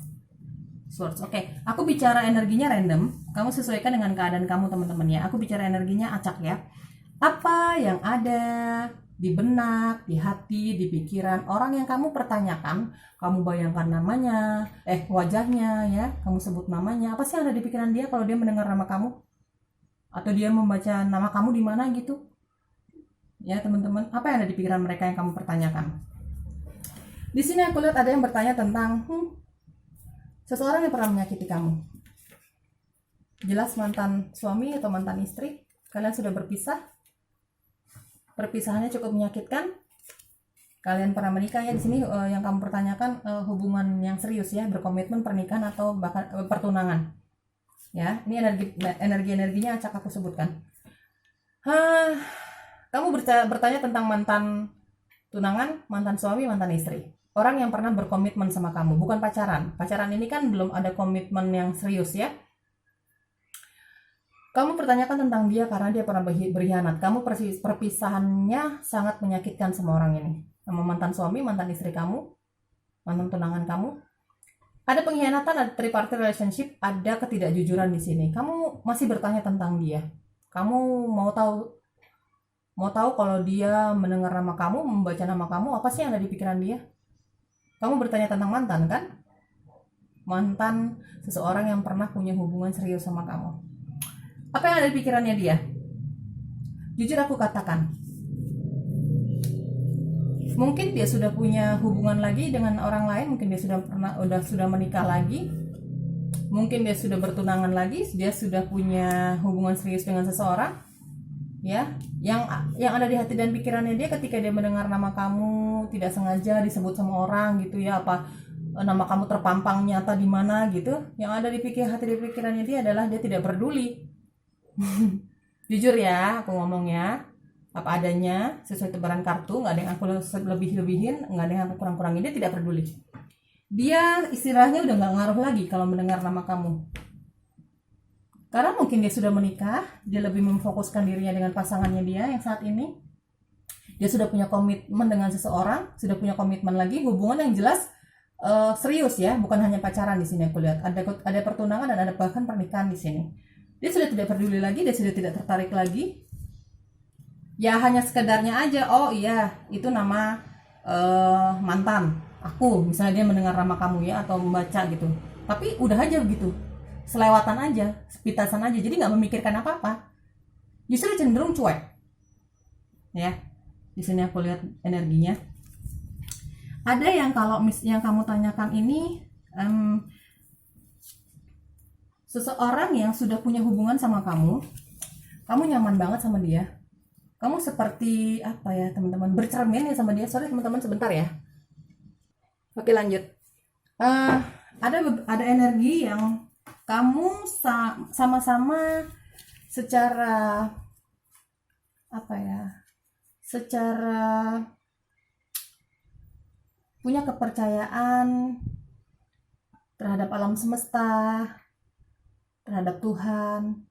Swords. Oke, aku bicara energinya random. Kamu sesuaikan dengan keadaan kamu teman-teman ya. Aku bicara energinya acak ya. Apa yang ada di benak, di hati, di pikiran orang yang kamu pertanyakan, kamu bayangkan namanya, wajahnya ya, kamu sebut namanya. Apa sih yang ada di pikiran dia kalau dia mendengar nama kamu? Atau dia membaca nama kamu di mana gitu? Ya teman-teman, apa yang ada di pikiran mereka yang kamu pertanyakan? Di sini aku lihat ada yang bertanya tentang seseorang yang pernah menyakiti kamu. Jelas mantan suami atau mantan istri. Kalian sudah berpisah. Perpisahannya cukup menyakitkan. Kalian pernah menikah ya. Di sini yang kamu pertanyakan hubungan yang serius ya, berkomitmen, pernikahan atau bahkan pertunangan. Ya, ini energinya acak aku sebutkan. Kamu bertanya tentang mantan tunangan, mantan suami, mantan istri. Orang yang pernah berkomitmen sama kamu, bukan pacaran. Pacaran ini kan belum ada komitmen yang serius ya. Kamu pertanyakan tentang dia karena dia pernah berkhianat. Kamu perpisahannya sangat menyakitkan sama orang ini. Sama mantan suami, mantan istri kamu, mantan tunangan kamu. Ada pengkhianatan, ada tripartite relationship, ada ketidakjujuran di sini. Kamu masih bertanya tentang dia. Kamu mau tahu kalau dia mendengar nama kamu, membaca nama kamu, apa sih yang ada di pikiran dia? Kamu bertanya tentang mantan kan? Mantan seseorang yang pernah punya hubungan serius sama kamu. Apa yang ada di pikirannya dia? Jujur aku katakan, mungkin dia sudah punya hubungan lagi dengan orang lain, mungkin dia sudah menikah lagi, mungkin dia sudah bertunangan lagi, dia sudah punya hubungan serius dengan seseorang. Ya, yang ada di hati dan pikirannya dia ketika dia mendengar nama kamu tidak sengaja disebut sama orang gitu ya, apa nama kamu terpampang nyata di mana gitu, yang ada di hati dan pikirannya dia adalah dia tidak peduli. Jujur ya, aku ngomong ya apa adanya, sesuai tebaran kartu, nggak ada yang aku lebih-lebihin, nggak ada yang aku kurang-kurangin. Dia tidak peduli. Dia istilahnya udah nggak ngaruh lagi kalau mendengar nama kamu. Karena mungkin dia sudah menikah, dia lebih memfokuskan dirinya dengan pasangannya dia yang saat ini. Dia sudah punya komitmen dengan seseorang, sudah punya komitmen lagi, hubungan yang jelas serius ya, bukan hanya pacaran di sini aku lihat. Ada pertunangan dan ada bahkan pernikahan di sini. Dia sudah tidak peduli lagi, dia sudah tidak tertarik lagi. Ya hanya sekedarnya aja, oh iya itu nama mantan aku, misalnya dia mendengar nama kamu ya atau membaca gitu. Tapi udah aja begitu. Selewatan aja, sepitasan aja, jadi nggak memikirkan apa-apa, justru cenderung cuek. Ya, di sini aku lihat energinya. Ada yang kalau yang kamu tanyakan ini seseorang yang sudah punya hubungan sama kamu nyaman banget sama dia, kamu seperti apa ya teman-teman, bercermin ya sama dia. Sorry teman-teman sebentar ya. Oke lanjut. Ada energi yang kamu sama-sama secara apa ya, secara punya kepercayaan terhadap alam semesta, terhadap Tuhan.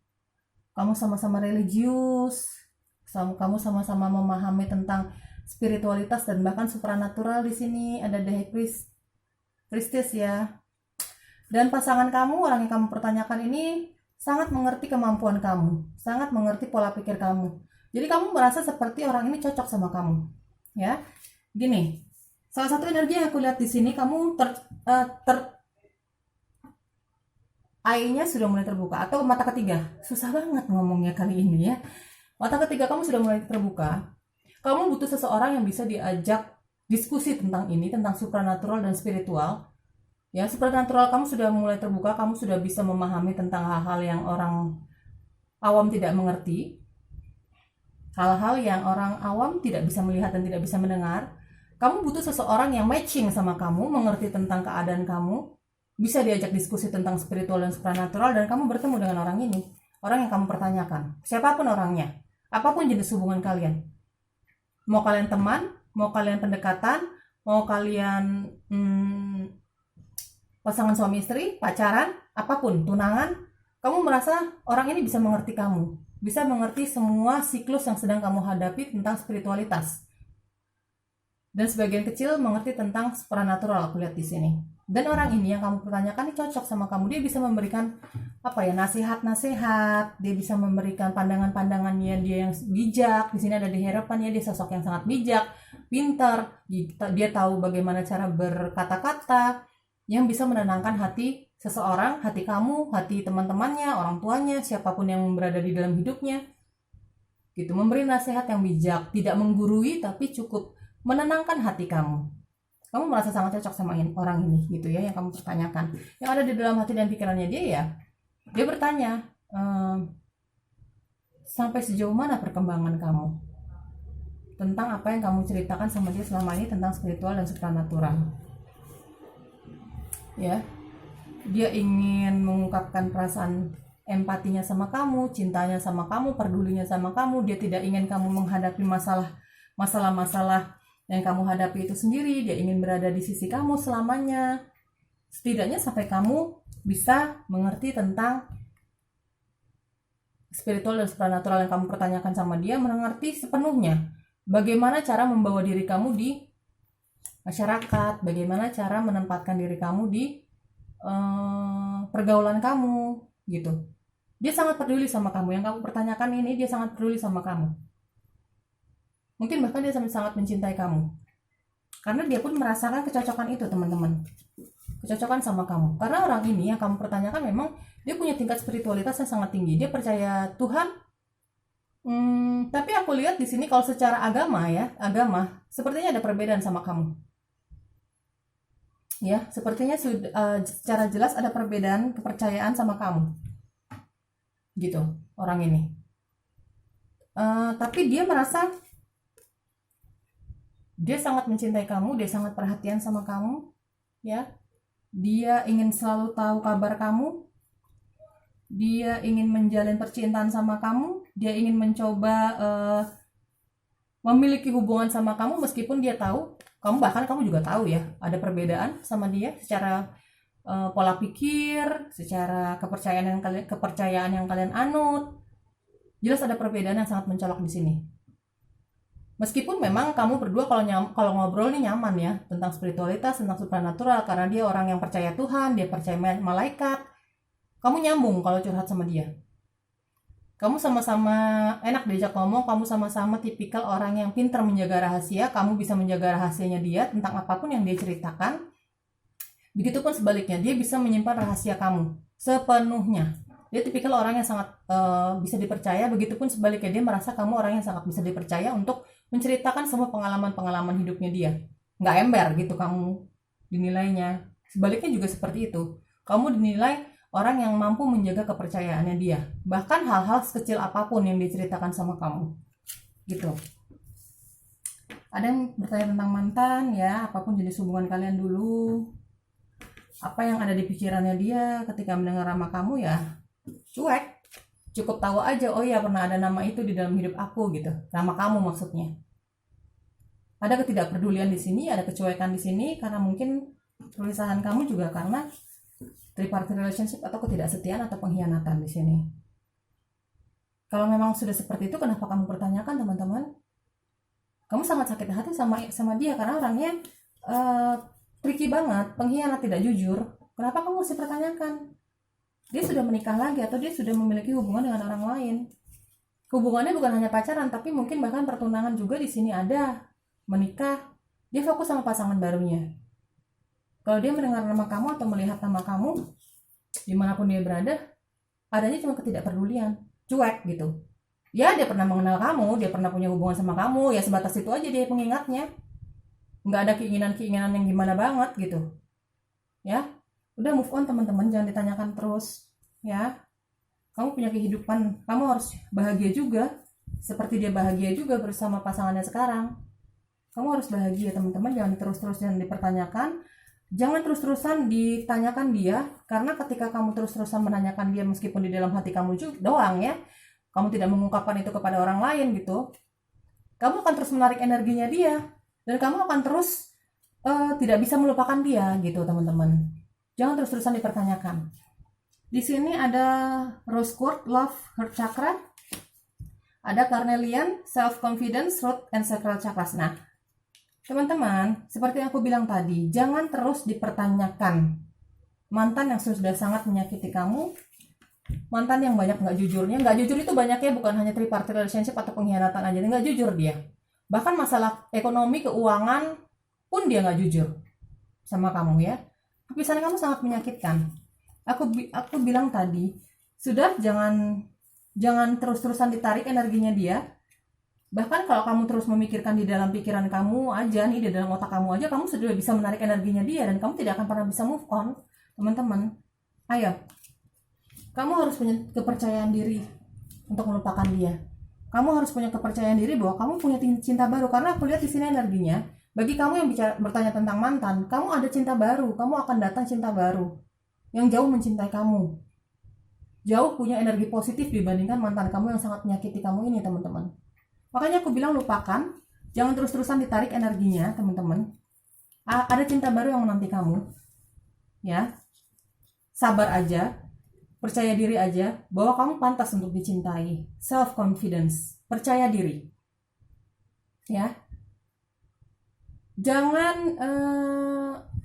Kamu sama-sama religius, kamu sama-sama memahami tentang spiritualitas dan bahkan supranatural. Di sini ada The High Priestess ya. Dan pasangan kamu, orang yang kamu pertanyakan ini, sangat mengerti kemampuan kamu, sangat mengerti pola pikir kamu. Jadi kamu merasa seperti orang ini cocok sama kamu, ya. Gini, salah satu energi yang aku lihat di sini, kamu eye-nya sudah mulai terbuka, atau mata ketiga. Susah banget ngomongnya kali ini ya. Mata ketiga kamu sudah mulai terbuka. Kamu butuh seseorang yang bisa diajak diskusi tentang ini, tentang supranatural dan spiritual. Ya, supernatural kamu sudah mulai terbuka, kamu sudah bisa memahami tentang hal-hal yang orang awam tidak mengerti. Hal-hal yang orang awam tidak bisa melihat dan tidak bisa mendengar. Kamu butuh seseorang yang matching sama kamu, mengerti tentang keadaan kamu, bisa diajak diskusi tentang spiritual dan supernatural, dan kamu bertemu dengan orang ini, orang yang kamu pertanyakan. Siapapun orangnya, apapun jenis hubungan kalian. Mau kalian teman, mau kalian pendekatan, mau kalian pasangan suami istri, pacaran, apapun, tunangan, kamu merasa orang ini bisa mengerti kamu, bisa mengerti semua siklus yang sedang kamu hadapi tentang spiritualitas. Dan sebagian kecil mengerti tentang supernatural, aku lihat di sini. Dan orang ini yang kamu pertanyakan ini cocok sama kamu. Dia bisa memberikan apa ya, nasihat-nasihat, dia bisa memberikan pandangan-pandangannya, dia yang bijak. Di sini ada di harapannya, dia sosok yang sangat bijak, pintar, dia tahu bagaimana cara berkata-kata, yang bisa menenangkan hati seseorang, hati kamu, hati teman-temannya, orang tuanya, siapapun yang berada di dalam hidupnya. Gitu, memberi nasihat yang bijak, tidak menggurui tapi cukup menenangkan hati kamu. Kamu merasa sangat cocok sama orang ini gitu ya, yang kamu pertanyakan. Yang ada di dalam hati dan pikirannya dia ya, dia bertanya, sampai sejauh mana perkembangan kamu tentang apa yang kamu ceritakan sama dia selama ini tentang spiritual dan supernatural. Ya, dia ingin mengungkapkan perasaan empatinya sama kamu, cintanya sama kamu, pedulinya sama kamu. Dia tidak ingin kamu menghadapi masalah-masalah yang kamu hadapi itu sendiri. Dia ingin berada di sisi kamu selamanya, setidaknya sampai kamu bisa mengerti tentang spiritual dan supernatural yang kamu pertanyakan sama dia, mengerti sepenuhnya bagaimana cara membawa diri kamu di masyarakat, bagaimana cara menempatkan diri kamu di pergaulan kamu gitu. Dia sangat peduli sama kamu, yang kamu pertanyakan ini dia sangat peduli sama kamu. Mungkin bahkan dia sangat mencintai kamu, karena dia pun merasakan kecocokan itu teman-teman, kecocokan sama kamu. Karena orang ini yang kamu pertanyakan memang dia punya tingkat spiritualitas yang sangat tinggi, dia percaya Tuhan. Tapi aku lihat di sini kalau secara agama sepertinya ada perbedaan sama kamu. Ya, sepertinya secara jelas ada perbedaan kepercayaan sama kamu. Gitu, orang ini. Tapi dia merasa dia sangat mencintai kamu, dia sangat perhatian sama kamu, ya. Dia ingin selalu tahu kabar kamu. Dia ingin menjalin percintaan sama kamu, dia ingin mencoba memiliki hubungan sama kamu meskipun dia tahu kamu juga tahu ya, ada perbedaan sama dia secara pola pikir, secara kepercayaan yang kalian anut. Jelas ada perbedaan yang sangat mencolok di sini. Meskipun memang kamu berdua kalau ngobrol nih nyaman ya tentang spiritualitas, tentang supernatural, karena dia orang yang percaya Tuhan, dia percaya malaikat. Kamu nyambung kalau curhat sama dia. Kamu sama-sama enak diajak ngomong, kamu sama-sama tipikal orang yang pintar menjaga rahasia, kamu bisa menjaga rahasianya dia tentang apapun yang dia ceritakan. Begitupun sebaliknya, dia bisa menyimpan rahasia kamu sepenuhnya. Dia tipikal orang yang sangat bisa dipercaya, begitupun sebaliknya dia merasa kamu orang yang sangat bisa dipercaya untuk menceritakan semua pengalaman-pengalaman hidupnya dia. nggak ember gitu kamu dinilainya. Sebaliknya juga seperti itu, kamu dinilai orang yang mampu menjaga kepercayaannya dia, bahkan hal-hal sekecil apapun yang diceritakan sama kamu gitu. Ada yang bertanya tentang mantan ya, apapun jenis hubungan kalian dulu, apa yang ada di pikirannya dia ketika mendengar nama kamu ya cuek, cukup tahu aja, oh ya pernah ada nama itu di dalam hidup aku gitu, nama kamu maksudnya. Ada ketidakpedulian di sini, ada kecuekan di sini karena mungkin perpisahan kamu juga karena tripartite relationship atau ketidaksetiaan atau pengkhianatan di sini. Kalau memang sudah seperti itu, kenapa kamu pertanyakan, teman-teman? Kamu sangat sakit hati sama dia karena orangnya tricky banget, pengkhianat, tidak jujur. Kenapa kamu mesti pertanyakan? Dia sudah menikah lagi atau dia sudah memiliki hubungan dengan orang lain. Hubungannya bukan hanya pacaran, tapi mungkin bahkan pertunangan juga di sini ada, menikah. Dia fokus sama pasangan barunya. Kalau dia mendengar nama kamu atau melihat nama kamu dimanapun dia berada, adanya cuma ketidakpedulian, cuek gitu. Ya dia pernah mengenal kamu, dia pernah punya hubungan sama kamu, ya sebatas itu aja dia pengingatnya. Nggak ada keinginan-keinginan yang gimana banget gitu. Ya, udah move on teman-teman, jangan ditanyakan terus. Ya, kamu punya kehidupan, kamu harus bahagia juga, seperti dia bahagia juga bersama pasangannya sekarang. Kamu harus bahagia teman-teman, jangan terus-terusan dipertanyakan. Jangan terus-terusan ditanyakan dia, karena ketika kamu terus-terusan menanyakan dia meskipun di dalam hati kamu juga doang ya, kamu tidak mengungkapkan itu kepada orang lain gitu, kamu akan terus menarik energinya dia, dan kamu akan terus tidak bisa melupakan dia gitu teman-teman. Jangan terus-terusan dipertanyakan. Di sini ada Rose Quartz, Love, Heart Chakra, ada Carnelian, Self Confidence, Root, and Sacral Chakras. Nah, teman-teman, seperti yang aku bilang tadi, jangan terus dipertanyakan mantan yang sudah sangat menyakiti kamu, mantan yang banyak nggak jujurnya. Nggak jujur itu banyaknya bukan hanya tripartite relationship atau pengkhianatan aja, nggak jujur dia. Bahkan masalah ekonomi, keuangan pun dia nggak jujur sama kamu ya. Perpisahan kamu sangat menyakitkan. Aku bilang tadi, sudah jangan terus-terusan ditarik energinya dia. Bahkan kalau kamu terus memikirkan di dalam pikiran kamu aja nih, di dalam otak kamu aja, kamu sudah bisa menarik energinya dia dan kamu tidak akan pernah bisa move on, teman-teman. Ayo, kamu harus punya kepercayaan diri untuk melupakan dia. Kamu harus punya kepercayaan diri bahwa kamu punya cinta baru, karena aku lihat di sini energinya. Bagi kamu yang bertanya tentang mantan, kamu ada cinta baru, kamu akan datang cinta baru yang jauh mencintai kamu, jauh punya energi positif dibandingkan mantan kamu yang sangat menyakiti kamu ini, teman-teman. Makanya aku bilang lupakan, jangan terus-terusan ditarik energinya, teman-teman. Ada cinta baru yang menanti kamu. Ya. Sabar aja, percaya diri aja bahwa kamu pantas untuk dicintai. Self confidence, percaya diri. Ya. Jangan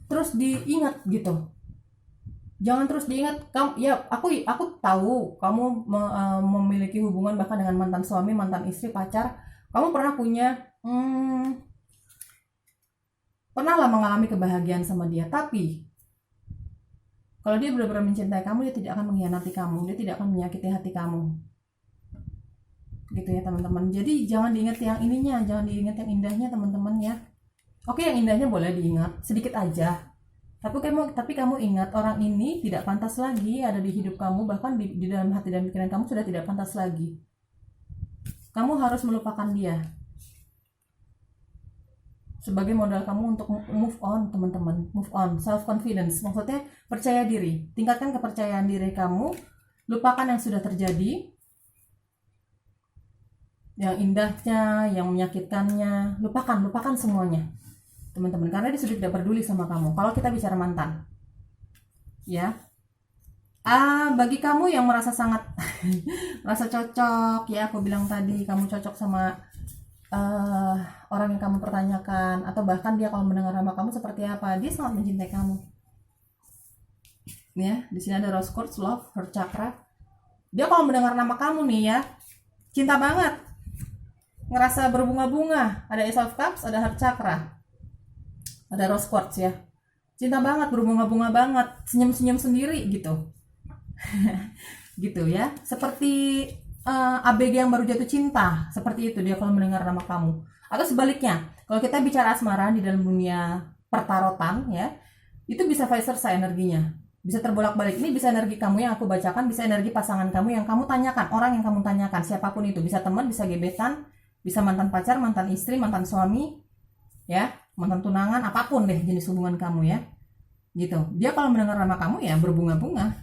terus diingat gitu. Jangan terus diingat, kamu ya aku tahu kamu memiliki hubungan bahkan dengan mantan suami, mantan istri, pacar. Kamu pernah punya pernahlah mengalami kebahagiaan sama dia, tapi kalau dia benar-benar mencintai kamu, dia tidak akan mengkhianati kamu, dia tidak akan menyakiti hati kamu. Gitu ya teman-teman. Jadi jangan diingat yang ininya, jangan diingat yang indahnya teman-teman ya. Oke, yang indahnya boleh diingat sedikit aja. Tapi kamu ingat, orang ini tidak pantas lagi ada di hidup kamu, bahkan di dalam hati dan pikiran kamu sudah tidak pantas lagi. Kamu harus melupakan dia sebagai modal kamu untuk move on, teman-teman. Move on, self confidence, maksudnya percaya diri. Tingkatkan kepercayaan diri kamu, lupakan yang sudah terjadi, yang indahnya, yang menyakitkannya, lupakan semuanya, teman-teman, karena dia sudah tidak peduli sama kamu. Kalau kita bicara mantan, ya, bagi kamu yang merasa sangat merasa cocok, ya aku bilang tadi, kamu cocok sama orang yang kamu pertanyakan, atau bahkan dia kalau mendengar nama kamu seperti apa, dia sangat mencintai kamu. Ya, di sini ada Rose Quartz, Love, Heart Chakra. Dia kalau mendengar nama kamu nih ya, cinta banget, ngerasa berbunga-bunga. Ada Ace of Cups, ada Heart Chakra, ada Rose Quartz ya, cinta banget, berbunga-bunga banget, senyum-senyum sendiri gitu. Gitu ya, seperti ABG yang baru jatuh cinta, seperti itu dia kalau mendengar nama kamu. Atau sebaliknya, kalau kita bicara asmara di dalam dunia pertarotan ya, itu bisa vice versa energinya. Bisa terbolak-balik. Ini bisa energi kamu yang aku bacakan, bisa energi pasangan kamu yang kamu tanyakan, orang yang kamu tanyakan, siapapun itu. Bisa teman, bisa gebetan, bisa mantan pacar, mantan istri, mantan suami, ya, mantan tunangan, apapun deh jenis hubungan kamu ya. Gitu. Dia kalau mendengar nama kamu ya berbunga-bunga.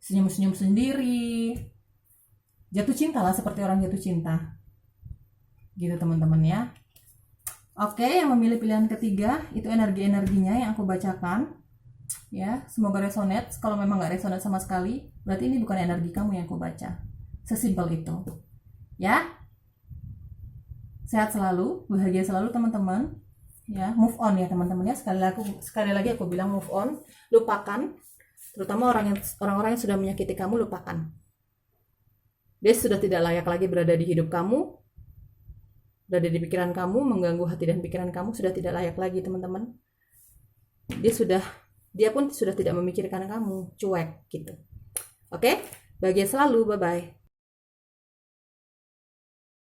Senyum-senyum sendiri. Jatuh cinta lah, seperti orang jatuh cinta. Gitu teman-teman ya. Oke, yang memilih pilihan ketiga itu energi-energinya yang aku bacakan ya, semoga resonate. Kalau memang nggak resonate sama sekali, berarti ini bukan energi kamu yang aku baca. Sesimpel itu ya. Sehat selalu, bahagia selalu teman-teman ya. Move on ya teman-teman ya. Sekali lagi aku bilang move on. Lupakan, terutama orang-orang yang sudah menyakiti kamu, lupakan. Dia sudah tidak layak lagi berada di hidup kamu, berada di pikiran kamu, mengganggu hati dan pikiran kamu, sudah tidak layak lagi teman-teman. Dia pun sudah tidak memikirkan kamu, cuek gitu. Oke, bahagia selalu, bye-bye.